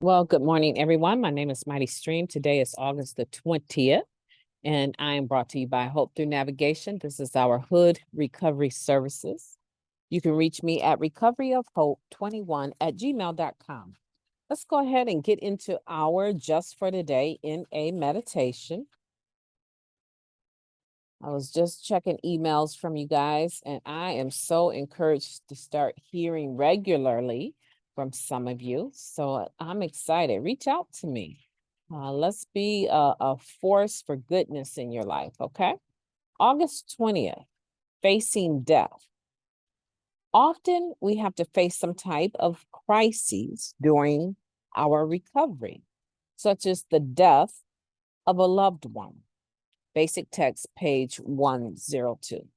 Well, good morning, everyone. My name is MightyStream. Today is August the 20th, and I am brought to you by Hope Through Navigation. This is our Hood Recovery Services. You can reach me at recoveryofhope21@gmail.com. Let's go ahead and get into our Just for Today in a meditation. I was just checking emails from you guys, and I am so encouraged to start hearing regularly from some of you. So I'm excited. Reach out to me. Let's be a force for goodness in your life, okay? August 20th, facing death. Often we have to face some type of crises during our recovery, such as the death of a loved one. Basic text, page 102.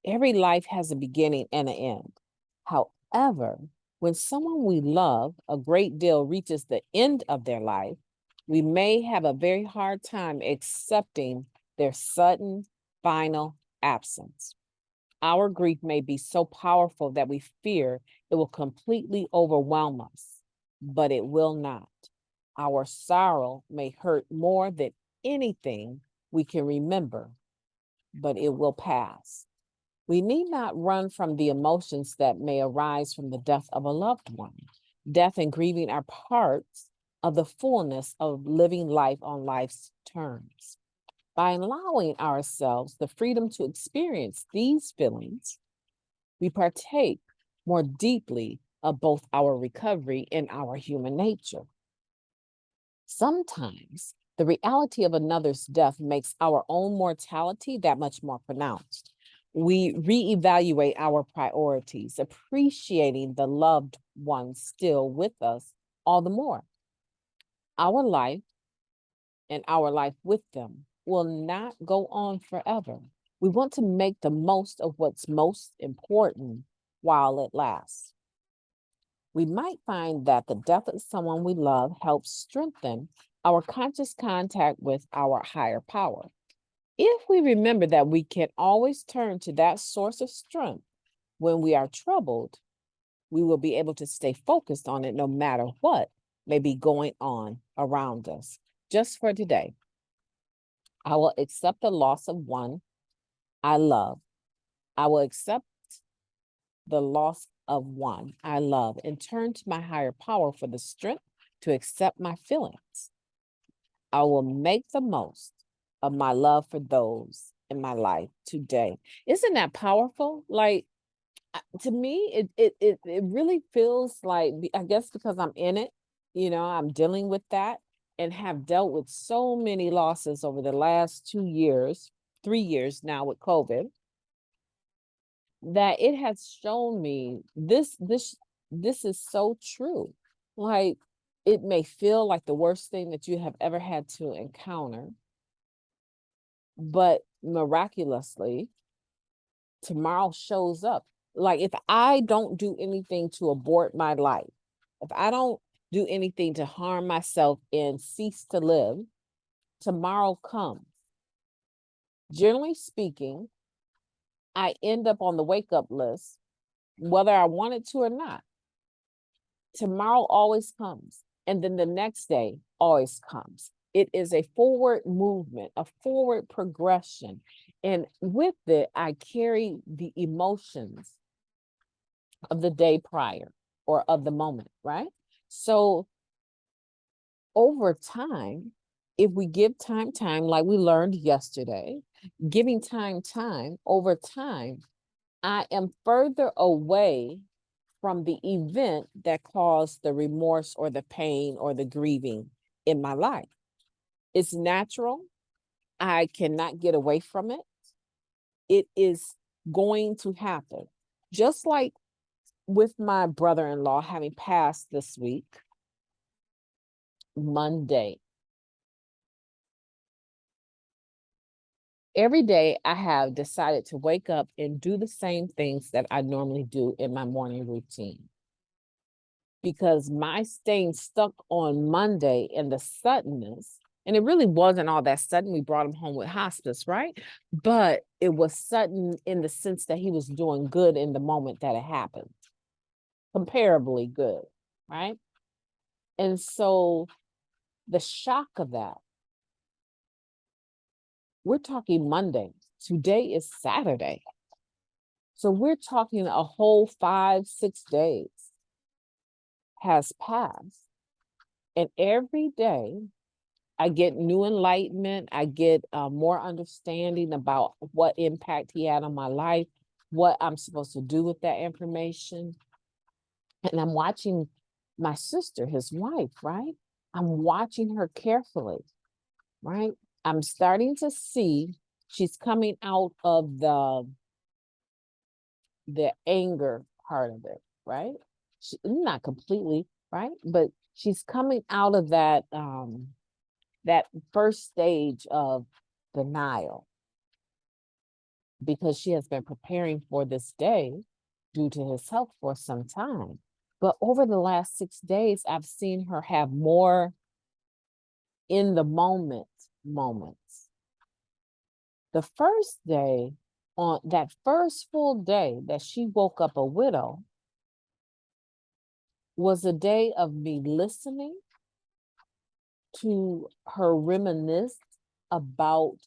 Every life has a beginning and an end. However, when someone we love a great deal reaches the end of their life, we may have a very hard time accepting their sudden, final absence. Our grief may be so powerful that we fear it will completely overwhelm us, but it will not. Our sorrow may hurt more than anything we can remember, but it will pass. We need not run from the emotions that may arise from the death of a loved one. Death and grieving are parts of the fullness of living life on life's terms. By allowing ourselves the freedom to experience these feelings, we partake more deeply of both our recovery and our human nature. Sometimes the reality of another's death makes our own mortality that much more pronounced. We reevaluate our priorities, appreciating the loved ones still with us all the more. Our life and our life with them will not go on forever. We want to make the most of what's most important while it lasts. We might find that the death of someone we love helps strengthen our conscious contact with our higher power. If we remember that we can always turn to that source of strength when we are troubled, we will be able to stay focused on it no matter what may be going on around us. Just for today, I will accept the loss of one I love. I will accept the loss of one I love and turn to my higher power for the strength to accept my feelings. I will make the most of my love for those in my life today. Isn't that powerful? Like, to me, it really feels like, I guess because I'm in it, I'm dealing with that and have dealt with so many losses over the last 2 years, 3 years now with COVID, that it has shown me this is so true. Like, it may feel like the worst thing that you have ever had to encounter, but miraculously, tomorrow shows up. Like, if I don't do anything to abort my life, if I don't do anything to harm myself and cease to live, tomorrow comes. Generally speaking, I end up on the wake up list, whether I wanted to or not. Tomorrow always comes, and then the next day always comes. It is a forward movement, a forward progression. And with it, I carry the emotions of the day prior or of the moment, right? So over time, if we give time, like we learned yesterday, giving time, over time, I am further away from the event that caused the remorse or the pain or the grieving in my life. It's natural. I cannot get away from it. It is going to happen. Just like with my brother-in-law having passed this week, Monday. Every day I have decided to wake up and do the same things that I normally do in my morning routine. Because my staying stuck on Monday and the suddenness, and it really wasn't all that sudden. We brought him home with hospice, right? But it was sudden in the sense that he was doing good in the moment that it happened, comparably good, right? And so the shock of that, we're talking Monday. Today is Saturday. So we're talking a whole 5-6 days has passed. And every day I get new enlightenment. I get more understanding about what impact he had on my life, what I'm supposed to do with that information. And I'm watching my sister, his wife, right? I'm watching her carefully, right? I'm starting to see she's coming out of the anger part of it, right? Not completely, right? But she's coming out of that first stage of denial because she has been preparing for this day due to his health for some time. But over the last 6 days, I've seen her have more in the moment moments. The first day, on that first full day that she woke up a widow, was a day of me listening to her reminisce about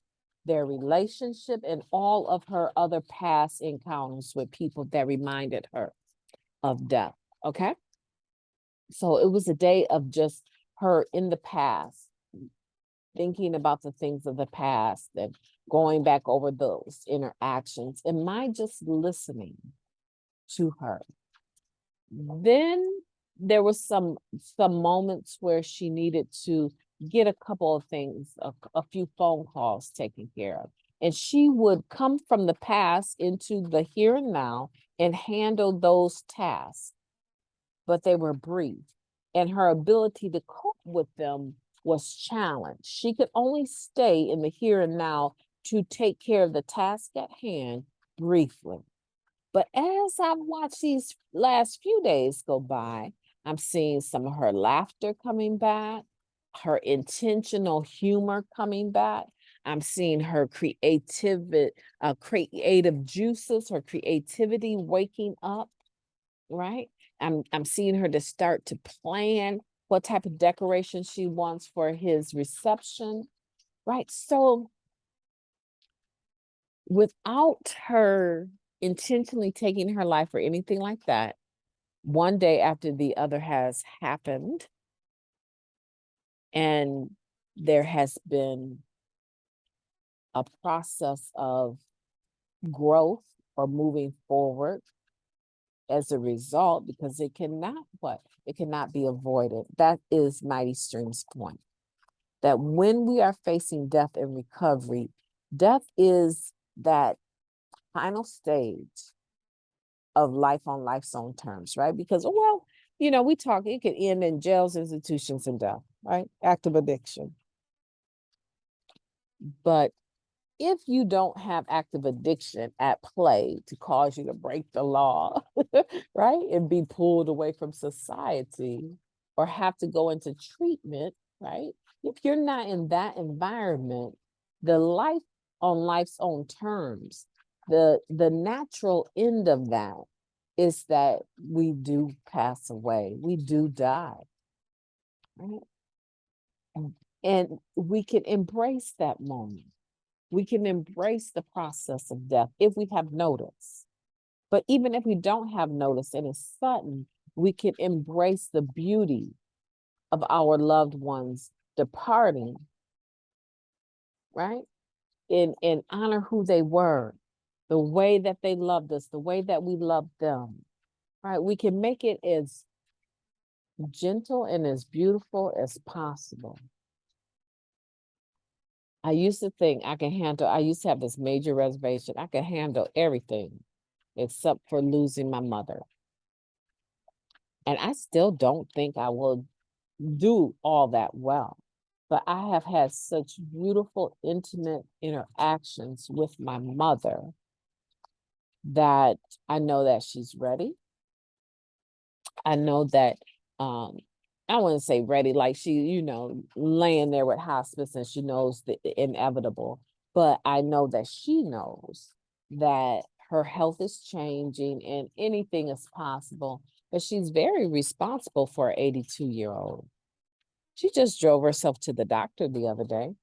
their relationship and all of her other past encounters with people that reminded her of death. Okay. So it was a day of just her in the past, thinking about the things of the past and going back over those interactions. And my just listening to her. Then there was some moments where she needed to get a couple of things, a few phone calls taken care of. And she would come from the past into the here and now and handle those tasks, but they were brief. And her ability to cope with them was challenged. She could only stay in the here and now to take care of the task at hand briefly. But as I've watched these last few days go by, I'm seeing some of her laughter coming back, her intentional humor coming back. I'm seeing her creative juices, her creativity waking up, right? I'm seeing her to start to plan what type of decoration she wants for his reception, right? So without her intentionally taking her life or anything like that, one day after the other has happened, and there has been a process of growth or moving forward as a result, because it cannot it cannot be avoided. That is MightyStream's point, that when we are facing death and recovery, death is that final stage of life on life's own terms, right? Because, well, we talk, it could end in jails, institutions, and death, right? Active addiction. But if you don't have active addiction at play to cause you to break the law, right? And be pulled away from society or have to go into treatment, right? If you're not in that environment, the life on life's own terms, the natural end of that is that we do pass away, we do die, right? And we can embrace that moment. We can embrace the process of death if we have notice. But even if we don't have notice and it's sudden, we can embrace the beauty of our loved ones departing, right? And honor who they were, the way that they loved us, the way that we loved them, right? We can make it as gentle and as beautiful as possible. I used to think I used to have this major reservation. I could handle everything except for losing my mother. And I still don't think I will do all that well. But I have had such beautiful, intimate interactions with my mother that I know that she's ready. I know that I wouldn't say ready, like she, laying there with hospice and she knows the inevitable, but I know that she knows that her health is changing and anything is possible, but she's very responsible for an 82-year-old. She just drove herself to the doctor the other day,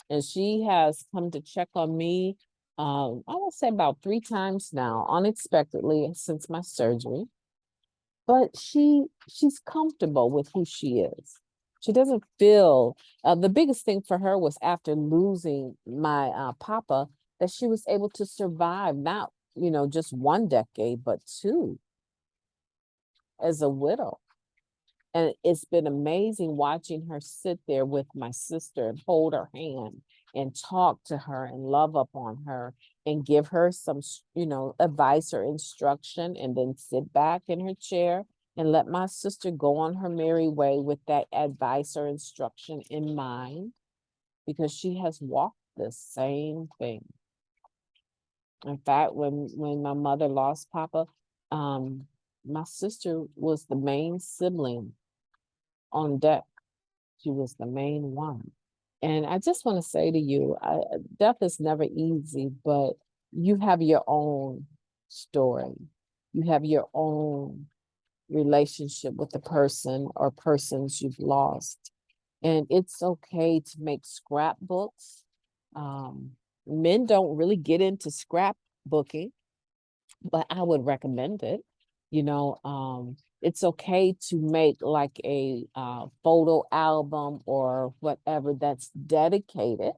and she has come to check on me, I would say about 3 times now, unexpectedly since my surgery. But she's comfortable with who she is. She doesn't feel the biggest thing for her was after losing my papa, that she was able to survive not, just 1 decade, but 2 as a widow. And it's been amazing watching her sit there with my sister and hold her hand and talk to her and love up on her and give her some, advice or instruction, and then sit back in her chair and let my sister go on her merry way with that advice or instruction in mind, because she has walked the same thing. In fact, when my mother lost Papa, my sister was the main sibling on deck. She was the main one. And I just want to say to you, death is never easy, but you have your own story. You have your own relationship with the person or persons you've lost. And it's okay to make scrapbooks. Men don't really get into scrapbooking, but I would recommend it. It's okay to make like a photo album or whatever that's dedicated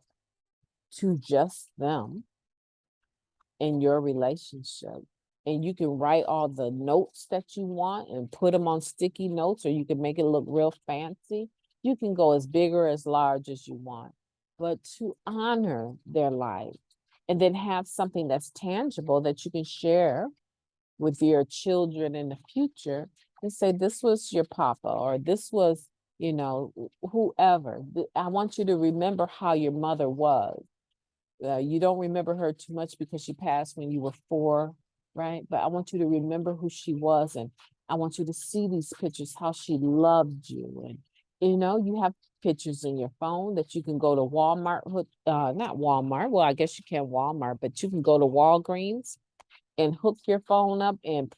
to just them in your relationship. And you can write all the notes that you want and put them on sticky notes, or you can make it look real fancy. You can go as big or as large as you want, but to honor their life and then have something that's tangible that you can share with your children in the future and say, this was your papa, or this was, whoever. I want you to remember how your mother was. You don't remember her too much because she passed when you were 4, right? But I want you to remember who she was. And I want you to see these pictures, how she loved you. And, you have pictures in your phone that you can go to Walmart, not Walmart. Well, I guess you can Walmart, but you can go to Walgreens and hook your phone up and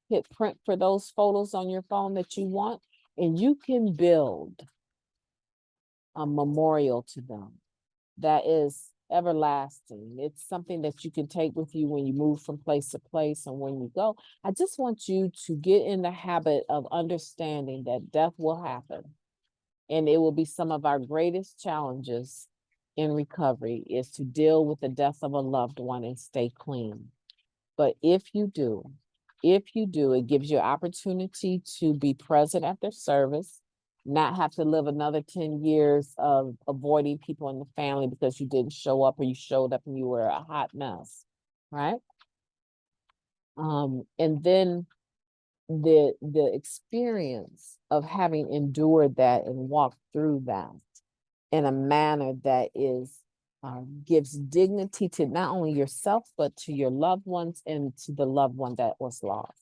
hit print for those photos on your phone that you want, and you can build a memorial to them that is everlasting. It's something that you can take with you when you move from place to place and when you go. I just want you to get in the habit of understanding that death will happen, and it will be some of our greatest challenges in recovery is to deal with the death of a loved one and stay clean. But if you do, it gives you opportunity to be present at their service, not have to live another 10 years of avoiding people in the family because you didn't show up, or you showed up and you were a hot mess, right? And then the experience of having endured that and walked through that in a manner that gives dignity to not only yourself, but to your loved ones and to the loved one that was lost.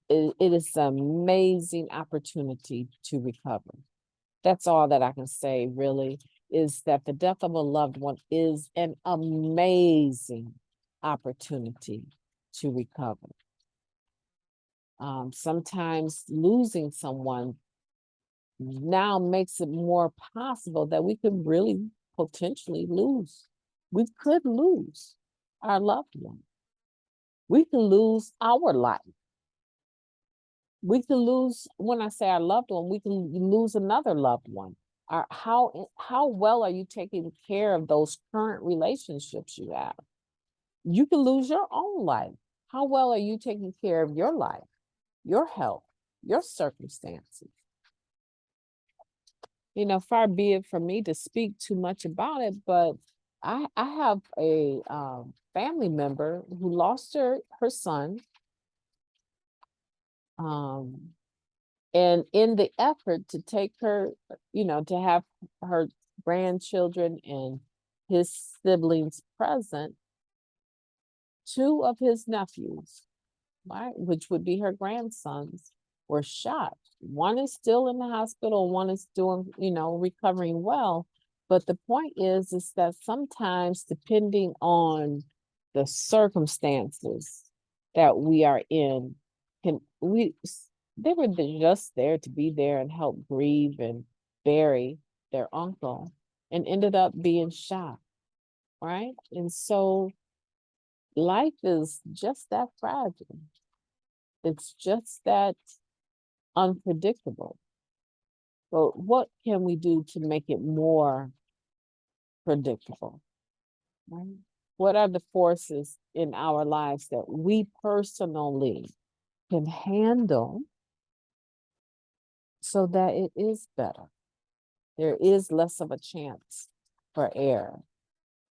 It is an amazing opportunity to recover. That's all that I can say, really, is that the death of a loved one is an amazing opportunity to recover. Sometimes losing someone now makes it more possible that we could really potentially lose. We could lose our loved one. We can lose our life. We can lose, when I say our loved one, we can lose another loved one. How well are you taking care of those current relationships you have? You can lose your own life. How well are you taking care of your life, your health, your circumstances? Far be it from me to speak too much about it, but I have a family member who lost her son. And in the effort to take her, to have her grandchildren and his siblings present, 2 of his nephews, right, which would be her grandsons, were shot. One is still in the hospital, one is doing, recovering well. But the point is that sometimes, depending on the circumstances that we are in, they were just there to be there and help grieve and bury their uncle and ended up being shot, right? And so life is just that fragile. It's just that unpredictable. But what can we do to make it more predictable? Right? What are the forces in our lives that we personally can handle so that it is better? There is less of a chance for error.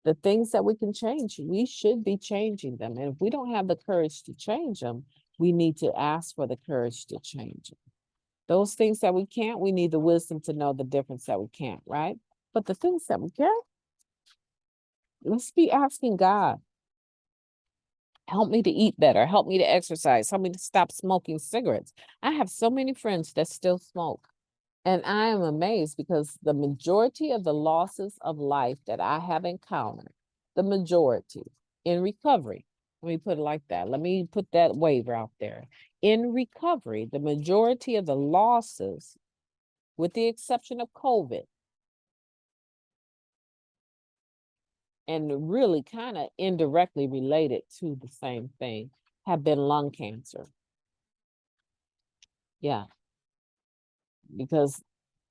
The things that we can change, we should be changing them. And if we don't have the courage to change them, we need to ask for the courage to change them. Those things that we can't, we need the wisdom to know the difference that we can't, right? But the things that we can, let's be asking God, help me to eat better, help me to exercise, help me to stop smoking cigarettes. I have so many friends that still smoke. And I am amazed because the majority of the losses of life that I have encountered, the majority in recovery, let me put it like that. Let me put that waiver out there. In recovery, the majority of the losses, with the exception of COVID, and really kind of indirectly related to the same thing, have been lung cancer. Yeah, because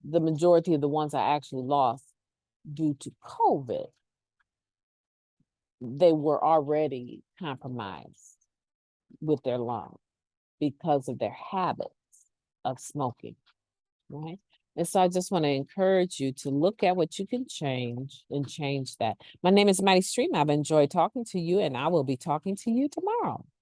the majority of the ones I actually lost due to COVID, they were already compromised with their lungs because of their habits of smoking, right? And so I just want to encourage you to look at what you can change and change that. My name is MightyStream. I've enjoyed talking to you, and I will be talking to you tomorrow.